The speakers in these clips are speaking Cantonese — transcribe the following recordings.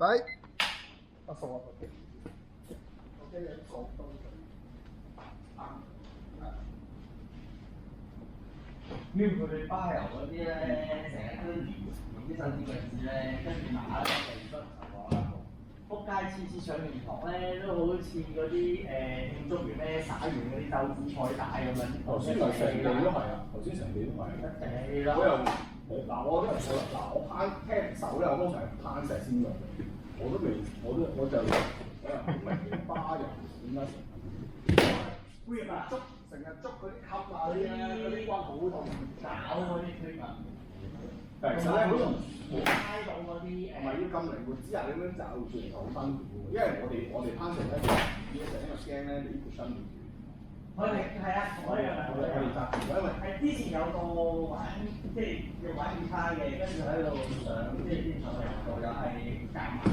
睇，我數啊，OK，你數到撩佢哋巴油嗰啲咧，成日都用啲手指腳趾咧，跟住麻甩地出就講啦。仆街次次上完堂咧，都好似嗰啲慶祝完咧灑完嗰啲豆腐菜帶咁樣。頭先咪成地都係啊，頭先成地都係。一地啦。我又嗱，我都係我攀聽手咧，我通常係攀石先用嘅。我就我又唔明巴油點解成日捉嗰啲級啊嗰啲關好痛，搞嗰啲推文。其實咧好容易猜到嗰啲唔係要咁靈活之下，你咁樣找住其實好辛苦嘅，因為我哋攀石咧，呢一成因為驚咧你呢條身會斷。我哋係啊，我哋揸住，因為係之前有個玩即係要玩吉他嘅，跟住喺度上即係啲上嚟度又係夾埋，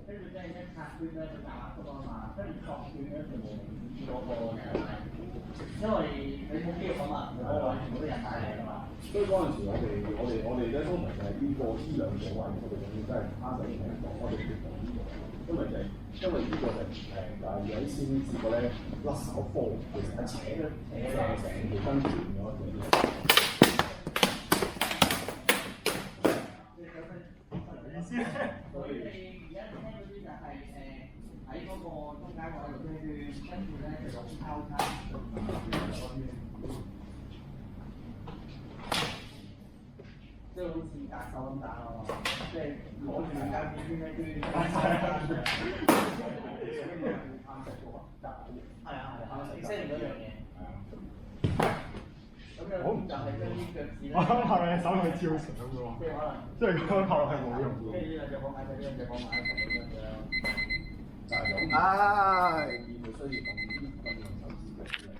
跟住即係一拆斷咧就夾埋咗啊嘛，跟住撞斷咧就冇嗰個人係，因為你冇機會啊嘛，我玩全部都人帶嚟㗎嘛。所以嗰陣時我哋咧通常就係呢兩個位，我哋永遠都係攀石呢個，我哋決定呢個，因為呢個就唔平，但係有啲師傅試過咧甩手波，其實一扯成條筋斷咗嘅。所以而家聽嗰啲就係喺嗰個中間位度跟住咧就用交叉。即係好似打手咁打咯，即係攞住兩間邊咧捐。係啊，即係嗰樣嘢。咁有啲就係將啲腳趾咧。我諗係咪手去照成咁嘅喎？即係可能。即係嗰個頭係冇用嘅。跟住呢兩隻放埋一齊，呢兩隻放埋一齊咁樣。就係咁。唉，見到需要咁用手指。